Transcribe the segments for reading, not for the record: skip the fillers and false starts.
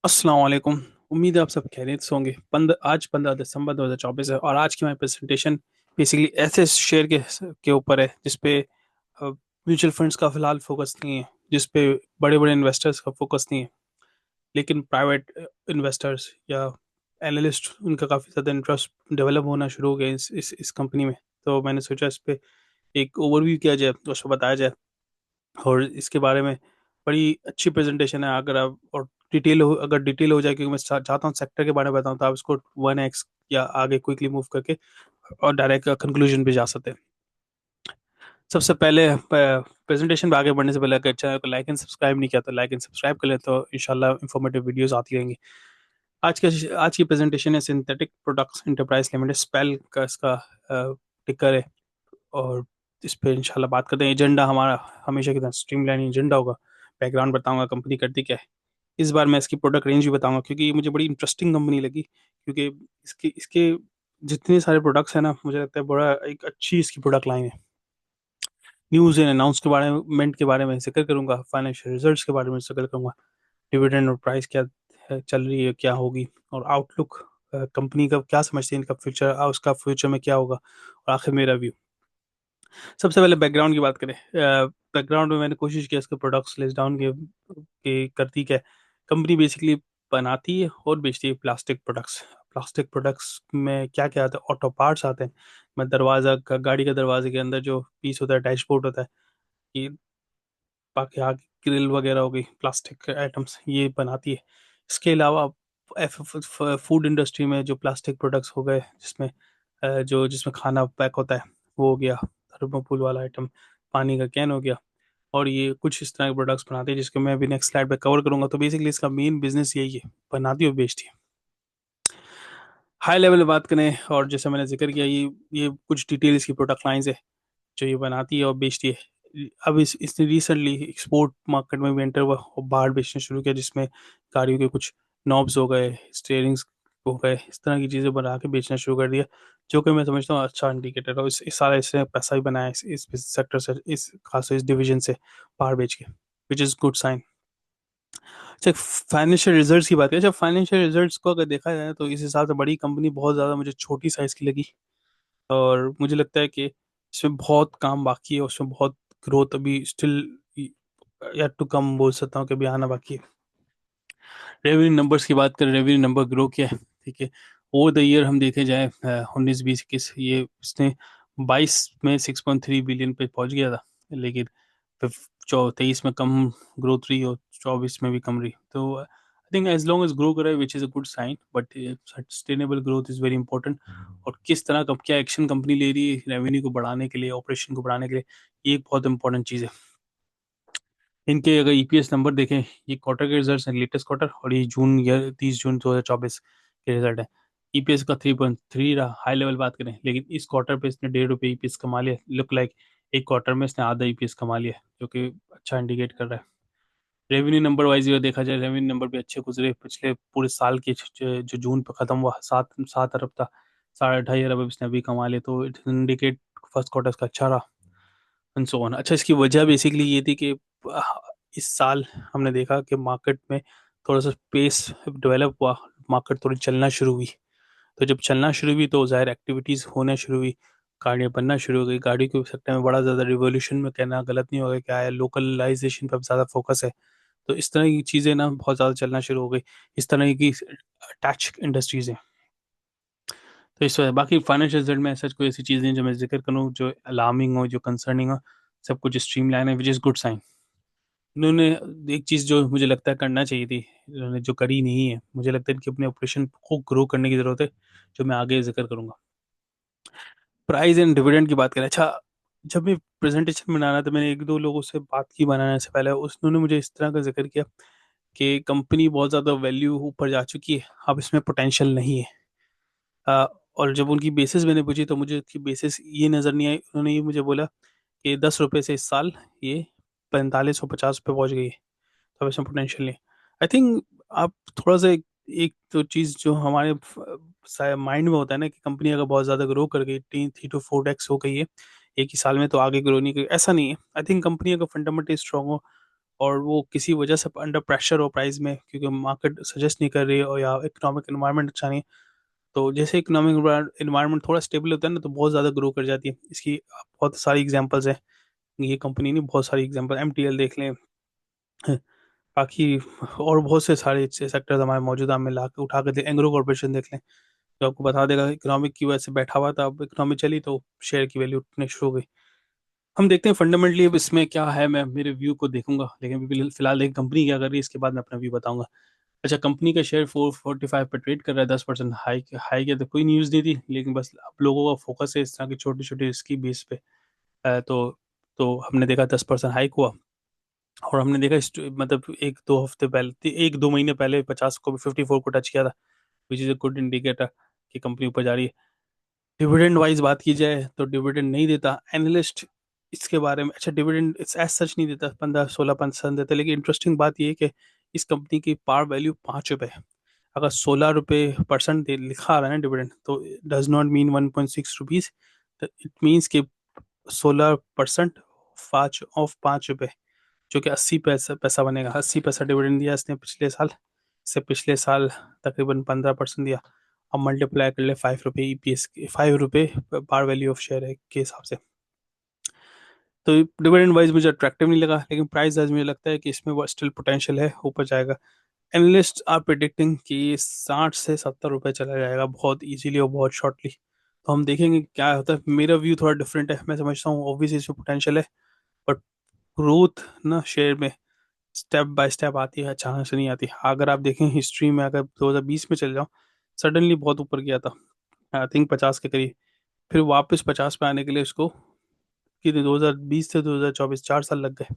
अस्सलाम वालेकुम। उम्मीद है आप सब खैरियत से होंगे। आज 15 दिसंबर 2024 है और आज की हमारी प्रेजेंटेशन बेसिकली ऐसे शेयर के ऊपर है जिसपे म्यूचुअल फंड्स का फिलहाल फोकस नहीं है, जिसपे बड़े बड़े इन्वेस्टर्स का फोकस नहीं है, लेकिन प्राइवेट इन्वेस्टर्स या एनालिस्ट उनका काफ़ी ज़्यादा इंटरेस्ट डेवलप होना शुरू हो गया इस कंपनी में। तो मैंने सोचा इस पे एक ओवरव्यू किया जाए, तो उस पर बताया जाए और इसके बारे में बड़ी अच्छी प्रेजेंटेशन है। अगर आप और अगर डिटेल हो जाए, क्योंकि मैं चाहता हूँ सेक्टर के बारे में बताऊँ, तो आप इसको 1x या आगे क्विकली मूव करके और डायरेक्ट कंक्लूजन पे जा सकते हैं। सबसे पहले प्रेजेंटेशन पे आगे बढ़ने से पहले अगर चैनल को लाइक एंड सब्सक्राइब नहीं किया तो लाइक एंड सब्सक्राइब कर ले, तो इंशाल्लाह इंफॉर्मेटिव वीडियोस आती रहेंगी। आज के आज की प्रेजेंटेशन है synthetic products enterprise limited, spell का इसका टिकर है। और इस पे इंशाल्लाह बात करते हैं। एजेंडा हमारा हमेशा की तरह स्ट्रीमलाइन एजेंडा होगा। बैकग्राउंड बताऊंगा कंपनी करती क्या है। इस बार मैं इसकी प्रोडक्ट रेंज भी बताऊंगा, क्योंकि ये मुझे बड़ी इंटरेस्टिंग कंपनी लगी। क्योंकि इसके इसके जितने सारे प्रोडक्ट्स हैं ना, मुझे लगता है बड़ा एक अच्छी इसकी प्रोडक्ट लाइन है। न्यूज़ एंड अनाउंस के बारे में जिक्र करूंगा, फाइनेंशियल रिजल्ट्स के बारे में जिक्र करूंगा, डिविडेंड और प्राइस क्या चल रही है, क्या होगी, और आउटलुक कंपनी का क्या समझते हैं, इनका फ्यूचर, उसका फ्यूचर में क्या होगा, और आखिर मेरा व्यू। सबसे पहले बैकग्राउंड की बात करें। बैकग्राउंड में मैंने कोशिश की इसके प्रोडक्ट्स लिस्ट डाउन के करती क्या है। कंपनी बेसिकली बनाती है और बेचती है प्लास्टिक प्रोडक्ट्स। प्लास्टिक प्रोडक्ट्स में क्या क्या आता है? ऑटो पार्ट्स आते हैं। मैं दरवाजा का गाड़ी का दरवाजे के अंदर जो पीस होता है, डैशबोर्ड होता है, ये बाकी आगे ग्रिल वगैरह हो गई, प्लास्टिक आइटम्स ये बनाती है। इसके अलावा फूड इंडस्ट्री में जो प्लास्टिक प्रोडक्ट्स हो गए, जिसमें खाना पैक होता है, वो हो गया। थर्मोकोल वाला आइटम, पानी का कैन हो गया। और ये कुछ इस तरह के प्रोडक्ट्स बनाते हैं जिसको मैं अभी नेक्स्ट स्लाइड पे कवर करूंगा। तो बेसिकली इसका मेन बिजनेस यही है, बनाती और बेचती है। हाई लेवल में बात करें, और जैसे मैंने जिक्र किया, ये कुछ डिटेल्स की प्रोडक्ट लाइंस है जो ये बनाती है और बेचती है। अब इसने रिसेंटली एक्सपोर्ट मार्केट में भी एंटर हुआ और बाहर बेचना शुरू किया, जिसमें गाड़ियों के कुछ नॉब्स हो गए, स्टीयरिंग्स हो गए, इस तरह की चीज़ें बना के बेचना शुरू कर दिया। जो कि मैं समझता हूँ अच्छा इंडिकेटर है। और इस सारा इसने पैसा भी बनाया इस सेक्टर से, इस खास इस डिवीजन से बाहर बेच के, विच इज़ गुड साइन। अच्छा, फाइनेंशियल रिजल्ट्स की बात करें। जब फाइनेंशियल रिजल्ट्स को अगर देखा जाए तो इस हिसाब से बड़ी कंपनी बहुत ज़्यादा मुझे छोटी साइज़ की लगी। और मुझे लगता है कि इसमें बहुत काम बाकी है, उसमें बहुत ग्रोथ अभी स्टिल या टू कम बोल सकता हूँ कि अभी आना बाकी है। रेवेन्यू नंबर्स की बात करें, रेवेन्यू नंबर ग्रो किया है, ठीक है। ओवर द ईयर हम देखे जाए, 19 20 21, ये इसने 22 में 6.3 बिलियन पे पहुंच गया था। लेकिन फिर 23 में कम ग्रोथ रही और 24 में भी कम रही। तो I think as long as grow करे, which is a good sign, but sustainable growth is very important. और किस तरह का क्या एक्शन कंपनी ले रही है रेवेन्यू को बढ़ाने के लिए, ऑपरेशन को बढ़ाने के लिए, ये एक बहुत इंपॉर्टेंट चीज़ है। इनके अगर ईपीएस नंबर देखें, ये क्वार्टर के रिजल्ट हैं, लेटेस्ट क्वार्टर, और ये जून या 30 जून 2024 के रिजल्ट है। ईपीएस का 3.3 रहा, हाई लेवल बात करें। लेकिन इस क्वार्टर पे इसने ₹1.5 ईपीएस कमा लिया, लुक लाइक एक क्वार्टर में इसने आधा ईपीएस कमा लिया, जो कि अच्छा इंडिकेट कर रहा है। रेवेन्यू नंबर वाइज अगर देखा जाए, रेवेन्यू नंबर भी अच्छे गुजरे पिछले पूरे साल के। जो जून पे खत्म हुआ, 7 अरब था, 2.5 अरब इसने अभी कमा लिया, तो इट इंडिकेट फर्स्ट क्वार्टर का अच्छा रहा एंड सो ऑन। अच्छा, इसकी वजह बेसिकली ये थी कि इस साल हमने देखा कि मार्केट में थोड़ा सा पेस डेवलप हुआ, मार्केट थोड़ी चलना शुरू हुई। तो जब चलना शुरू हुई तो जाहिर एक्टिविटीज़ होना शुरू हुई, गाड़ियाँ बनना शुरू हो गई। गाड़ी के सेक्टर में बड़ा ज़्यादा रिवोल्यूशन में कहना गलत नहीं होगा, क्या है, लोकलाइजेशन पर ज़्यादा फोकस है। तो इस तरह की चीज़ें ना बहुत ज़्यादा चलना शुरू हो गई। इस तरह की अटैच इंडस्ट्रीज़ हैं। तो इस वजह, बाकी फाइनेंशियल रिजल्ट में ऐसा कोई ऐसी चीज़ नहीं जो मैं जिक्र करूँ जो अलार्मिंग हो, जो कंसर्निंग हो। सब कुछ स्ट्रीमलाइन है, विच इज़ गुड साइन। इन्होंने एक चीज़ जो मुझे लगता है करना चाहिए थी, इन्होंने जो करी नहीं है, मुझे लगता है कि अपने ऑपरेशन को ग्रो करने की ज़रूरत है, जो मैं आगे जिक्र करूंगा। प्राइस एंड डिविडेंड की बात करें। अच्छा, जब मैं प्रेजेंटेशन बनाना था, मैंने एक दो लोगों से बात की बनाने से पहले, उन्होंने मुझे इस तरह का जिक्र किया कि कंपनी बहुत ज़्यादा वैल्यू ऊपर जा चुकी है, अब इसमें पोटेंशियल नहीं है। अ, और जब उनकी बेसिस मैंने पूछी तो मुझे उसकी बेसिस ये नज़र नहीं आई। उन्होंने ये मुझे बोला कि 10 रुपये से इस साल ये 45 और 50 पे पहुंच गई है, तो अब इसमें पोटेंशियल नहीं। आई थिंक आप थोड़ा सा एक तो चीज़ जो हमारे माइंड में होता है ना, कि कंपनी अगर बहुत ज़्यादा ग्रो कर गई, 3 to 4x हो गई है एक ही साल में, तो आगे ग्रो नहीं करी, ऐसा नहीं है। आई थिंक कंपनी अगर फंडामेंटली स्ट्रांग हो और वो किसी वजह से अंडर प्रेशर हो प्राइस में, क्योंकि मार्केट सजेस्ट नहीं कर रही है और या इकोनॉमिक एनवायरनमेंट अच्छा नहीं है। तो जैसे इकोनॉमिक एनवायरनमेंट थोड़ा स्टेबल होता है ना, तो बहुत ज़्यादा ग्रो कर जाती है। इसकी बहुत सारी एग्जांपल्स हैं, ये कंपनी नहीं, बहुत सारी एग्जांपल, एमटीएल देख लें, बाकी और बहुत से सारे सेक्टर्स हमारे मौजूदा में ला के उठा कर दे, एंग्रो कॉर्पोरेशन देख लें, जो आपको बता देगा इकोनॉमिक की वजह से बैठा हुआ था, अब इकोनॉमी चली तो शेयर की वैल्यू उठने शुरू हो गई। हम देखते हैं फंडामेंटली अब इसमें क्या है, मैं मेरे व्यू को देखूंगा, लेकिन अभी फिलहाल एक कंपनी क्या कर रही है इसके बाद मैं अपना व्यू बताऊंगा। अच्छा, कंपनी का शेयर 445 पे ट्रेड कर रहा है, 10% हाई हाई के, तो कोई न्यूज़ नहीं थी, लेकिन बस अब लोगों का फोकस है इस तरह की छोटी छोटी इसकी बेस पे। तो हमने देखा 10% हाइक हुआ, और हमने देखा मतलब एक दो हफ्ते पहले, एक दो महीने पहले 50 को भी 54 को टच किया था, विच इज़ अ गुड इंडिकेटर कि कंपनी ऊपर जा रही है। डिविडेंड वाइज बात की जाए तो डिविडेंड नहीं देता एनालिस्ट इसके बारे में। अच्छा, डिविडेंड इट्स एज सच नहीं देता, 15-16% देता, लेकिन इंटरेस्टिंग बात ये है कि इस कंपनी की पार वैल्यू 5 रुपये है। अगर 16 रुपये परसेंट लिखा आ रहा है ना डिविडेंड, तो does not mean 1.6 rupees, it means कि 16% 5 रुपये, जो कि 80 पैसा पैसा बनेगा। 80 पैसा डिविडेंड दिया इसने पिछले साल, इससे पिछले साल तकरीबन 15% दिया। अब मल्टीप्लाई कर ले 5 रुपये ईपीएस, 5 रुपये पार वैल्यू ऑफ शेयर है के हिसाब से। तो डिविडेंड वाइज मुझे अट्रैक्टिव नहीं लगा, लेकिन प्राइस वाइज मुझे लगता है कि इसमें वो स्टिल पोटेंशियल है, ऊपर जाएगा। एनालिस्ट आर प्रिडिक्टिंग कि 60 से 70 रुपये चला जाएगा बहुत इजीली और बहुत शॉर्टली। तो हम देखेंगे क्या होता है। मेरा व्यू थोड़ा डिफरेंट है, मैं समझता हूँ ऑब्वियसली इसमें पोटेंशियल है, बट ग्रोथ ना शेयर में स्टेप बाय स्टेप आती है, अचानक से नहीं आती। अगर आप देखें हिस्ट्री में, अगर 2020 में चल जाओ, सडनली बहुत ऊपर गया था, आई थिंक 50 के करीब, फिर वापस 50 पे आने के लिए उसको कि 2020 से 2024 4 साल लग गए।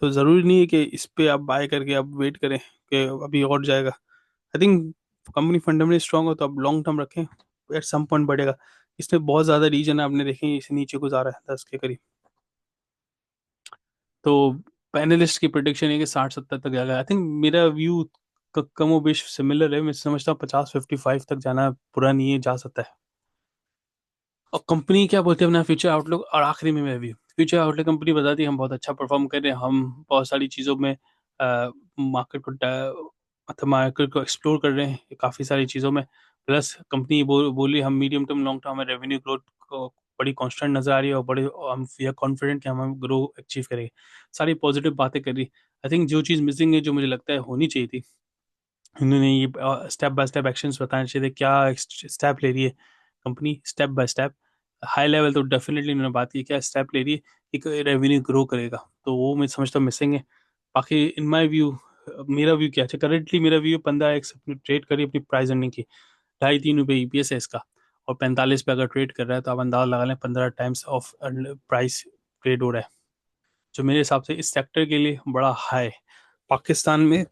तो ज़रूरी नहीं है कि इस पे आप बाय करके आप वेट करें कि अभी और जाएगा। I think company fundamentally strong हो तो आप लॉन्ग टर्म रखें, एट सम पॉइंट बढ़ेगा। इसमें बहुत ज़्यादा रीजन आपने देखे इसे नीचे गुजारा है 10 के करीब। तो पैनलिस्ट की प्रिडिक्शन है कि 60-70 तक जाएगा। आई थिंक मेरा व्यू कम और बेश सिमिलर है, मैं समझता हूँ 50-55 तक जाना बुरा नहीं है, जा सकता है। और कंपनी क्या बोलती है अपना फ्यूचर आउटलुक, और आखिरी में मैं भी फ्यूचर आउटलुक कंपनी बताती है हम बहुत अच्छा परफॉर्म कर रहे हैं, हम बहुत सारी चीज़ों में मार्केट को मतलब मार्केट को एक्सप्लोर कर रहे हैं काफ़ी सारी चीज़ों में। प्लस कंपनी बोली हम मीडियम टर्म लॉन्ग टर्म में रेवेन्यू ग्रोथ को बड़ी कांस्टेंट नज़र आ रही है, और बड़े हम वी आर कॉन्फिडेंट कि हम ग्रो अचीव करेंगे। सारी पॉजिटिव बातें कर रही। आई थिंक जो चीज़ मिसिंग है, जो मुझे लगता है होनी चाहिए थी, उन्होंने ये स्टेप बाय स्टेप एक्शंस बताने चाहिए थे, क्या स्टेप ले रही है company step by step. High level तो डेफिनेटली उन्होंने बात की, क्या स्टेप ले रही है एक रेवेन्यू ग्रो करेगा, तो वो मैं समझता हूँ मिसिंग है। बाकी इन माय व्यू, मेरा व्यू क्या है, करेंटली मेरा व्यू 15x अपनी ट्रेड करी अपनी प्राइस अर्निंग की, 2.5-3 रुपये ईपीएस है इसका, और 45 पे अगर ट्रेड कर रहा है तो आप अंदाजा लगा लें 15 टाइम्स ऑफ प्राइस ट्रेड हो रहा है, जो मेरे हिसाब से इस सेक्टर के लिए बड़ा हाई। पाकिस्तान में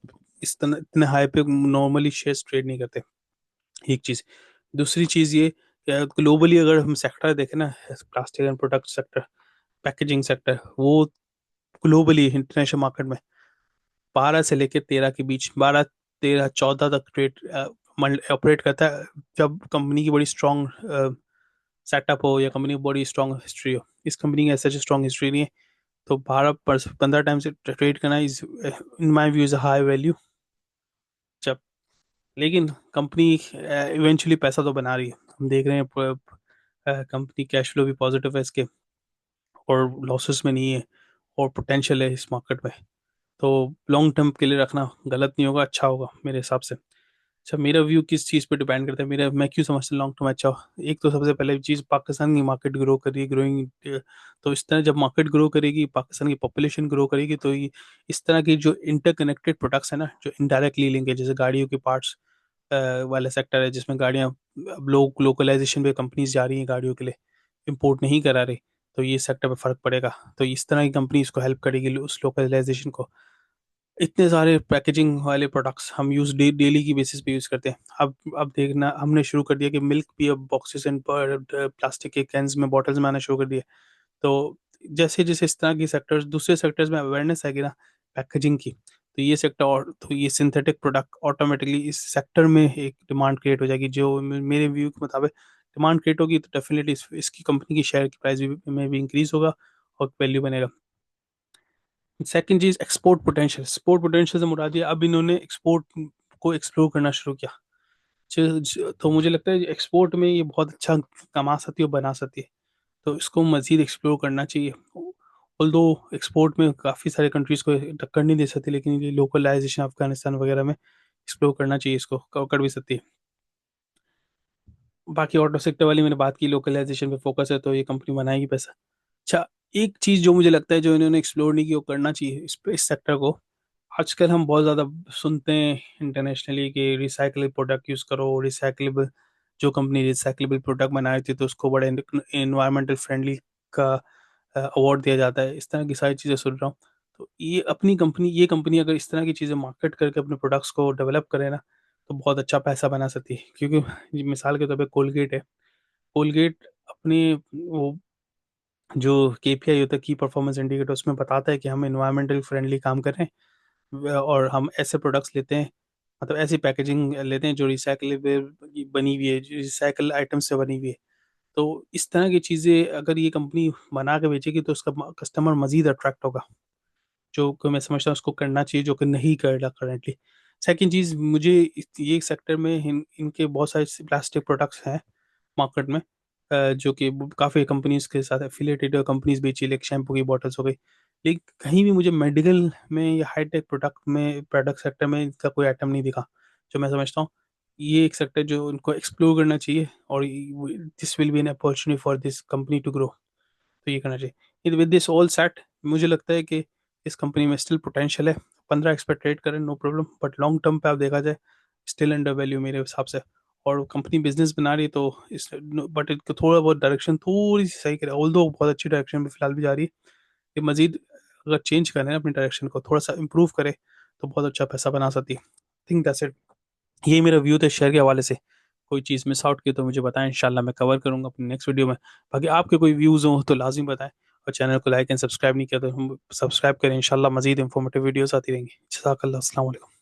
इस तरह इतने हाई पे नॉर्मली शेयर्स ट्रेड नहीं करते, एक चीज़। दूसरी चीज़ ये, ग्लोबली अगर हम सेक्टर देखें ना, plastic and product sector, packaging sector, वो ग्लोबली इंटरनेशनल मार्केट में 12 से लेकर 13 के बीच, 12, 13, 14 तक ट्रेड ऑपरेट करता है, जब कंपनी की बड़ी स्ट्रॉन्ग सेटअप हो या कंपनी की बड़ी स्ट्रॉन्ग हिस्ट्री हो। इस कंपनी की ऐसा स्ट्रॉन्ग हिस्ट्री नहीं है, तो 15 टाइम से ट्रेड करना is in my view is high value. जब लेकिन कंपनी इवेंचुअली पैसा तो बना रही है, हम देख रहे हैं कंपनी कैश फ्लो भी पॉजिटिव है इसके, और लॉसेस में नहीं है, और पोटेंशियल है इस मार्केट में। तो लॉन्ग टर्म के लिए रखना गलत नहीं होगा, अच्छा होगा मेरे हिसाब से। अच्छा, मेरा व्यू किस चीज़ पे डिपेंड करता है, मेरा मैं क्यों समझता हूँ लॉन्ग टर्म अच्छा हो। एक तो सबसे पहले चीज़, पाकिस्तान की मार्केट ग्रो कर रही है, ग्रोइंग। तो इस तरह जब मार्केट ग्रो करेगी, पाकिस्तान की पॉपुलेशन ग्रो करेगी, तो ये इस तरह की जो इंटरकनेक्टेड प्रोडक्ट्स है ना, जो इनडायरेक्टली लिंक है, जैसे गाड़ियों के पार्ट्स वाला सेक्टर है, जिसमें गाड़ियाँ अब लोग लोकलाइजेशन पे कंपनीज जा रही हैं गाड़ियों के लिए, इंपोर्ट नहीं करा रही, तो ये सेक्टर पे फर्क पड़ेगा। तो इस तरह की कंपनी इसको हेल्प करेगी उस लोकलाइजेशन को। इतने सारे पैकेजिंग वाले प्रोडक्ट्स हम डेली की बेसिस पे यूज़ करते हैं। अब देखना हमने शुरू कर दिया कि मिल्क भी अब बॉक्सेस एंड प्लास्टिक के कैंस में, बॉटल्स में आना शुरू कर दिया। तो जैसे जैसे इस तरह की सेक्टर्स, दूसरे सेक्टर्स में अवेयरनेस आएगी ना पैकेजिंग की, तो ये सेक्टर, और तो ये सिंथेटिक प्रोडक्ट ऑटोमेटिकली इस सेक्टर में एक डिमांड क्रिएट हो जाएगी, जो मेरे व्यू के मुताबिक डिमांड क्रिएट होगी, तो डेफिनेटली इसकी कंपनी की शेयर की प्राइस भी में भी इंक्रीज होगा और वैल्यू बनेगा। सेकंड चीज एक्सपोर्ट पोटेंशियल से मुराद ये अब इन्होंने एक्सपोर्ट को एक्सप्लोर करना शुरू किया। तो मुझे लगता है एक्सपोर्ट में ये बहुत अच्छा कमा सकती है और बना सकती है, तो इसको मजीद एक्सप्लोर करना चाहिए। ऑल्दो एक्सपोर्ट में काफ़ी सारे कंट्रीज को टक्कर नहीं दे सकती, लेकिन ये लोकलाइजेशन अफगानिस्तान वगैरह में एक्सप्लोर करना चाहिए, इसको कर भी सकती है। बाकी ऑटो सेक्टर वाली मैंने बात की, लोकलाइजेशन पे फोकस है तो ये कंपनी बनाएगी पैसा। अच्छा, एक चीज जो मुझे लगता है जो इन्होंने एक्सप्लोर नहीं की वो करना चाहिए इस सेक्टर को। आजकल हम बहुत ज़्यादा सुनते हैं इंटरनेशनली कि रिसाइकलेबल प्रोडक्ट यूज़ करो, रिसाइकलेबल, जो कंपनी रिसाइकलेबल प्रोडक्ट बना रही थी तो उसको बड़े इन्वायरमेंटल फ्रेंडली का अवार्ड दिया जाता है। इस तरह की सारी चीज़ें सुन रहा हूँ। तो ये कंपनी अगर इस तरह की चीज़ें मार्केट करके अपने प्रोडक्ट्स को डेवलप करे ना, तो बहुत अच्छा पैसा बना सकती है। क्योंकि ये मिसाल के तौर पे कोलगेट है। कोलगेट अपने वो जो केपीआई होता है, की परफॉर्मेंस इंडिकेटर, उसमें बताता है कि हम इन्वायरमेंटल फ्रेंडली काम कर रहे हैं और हम ऐसे प्रोडक्ट्स लेते हैं, मतलब ऐसी पैकेजिंग लेते हैं जो रिसाइकलेबल बनी हुई है, जो रिसाइकल आइटम से बनी हुई है। तो इस तरह की चीज़ें अगर ये कंपनी बना के बेचेगी तो उसका कस्टमर मजीद अट्रैक्ट होगा, जो कि मैं समझता हूँ उसको करना चाहिए, जो कि नहीं कर रहा करेंटली। सेकंड चीज़, मुझे ये सेक्टर में इनके बहुत सारे प्लास्टिक प्रोडक्ट्स हैं मार्केट में, जो कि काफ़ी कंपनीज के साथ एफिलिएटेड कंपनीज बेची, लाइक शैम्पू की बॉटल्स हो गई। लेकिन कहीं भी मुझे मेडिकल में या हाईटेक प्रोडक्ट सेक्टर में इसका कोई आइटम नहीं दिखा, जो मैं समझता हूँ ये एक सेक्टर जो उनको एक्सप्लोर करना चाहिए, और this will be an opportunity for this company to grow. तो ये करना चाहिए। विद दिस ऑल सेट, मुझे लगता है कि इस कंपनी में स्टिल पोटेंशियल है। 15x पे ट्रेड करें, no problem, but long term पे आप देखा जाए स्टिल अंडर वैल्यू मेरे हिसाब से। और कंपनी बिजनेस बना रही है तो इस, बट इसको थोड़ा बहुत डायरेक्शन थोड़ी सी सही करे, ऑल्दो बहुत अच्छी डायरेक्शन में फिलहाल भी जा रही है। ये मजीद अगर चेंज करें अपनी डायरेक्शन को, थोड़ा सा इंप्रूव करे, तो बहुत अच्छा पैसा बना सकती है। Think that's it. ये मेरा व्यू था शेयर के हवाले से। कोई चीज़ मिस आउट की तो मुझे बताएं, इंशाल्लाह मैं कवर करूंगा अपनी नेक्स्ट वीडियो में। बाकी आपके कोई व्यूज़ हो तो लाजमी बताएं, और चैनल को लाइक एंड सब्सक्राइब नहीं किया तो हम सब्सक्राइब करें। इंशाल्लाह मजीद इंफॉर्मेटिव वीडियोस आती रहेंगी। जज़ाकल्लाह, अस्सलाम वालेकुम।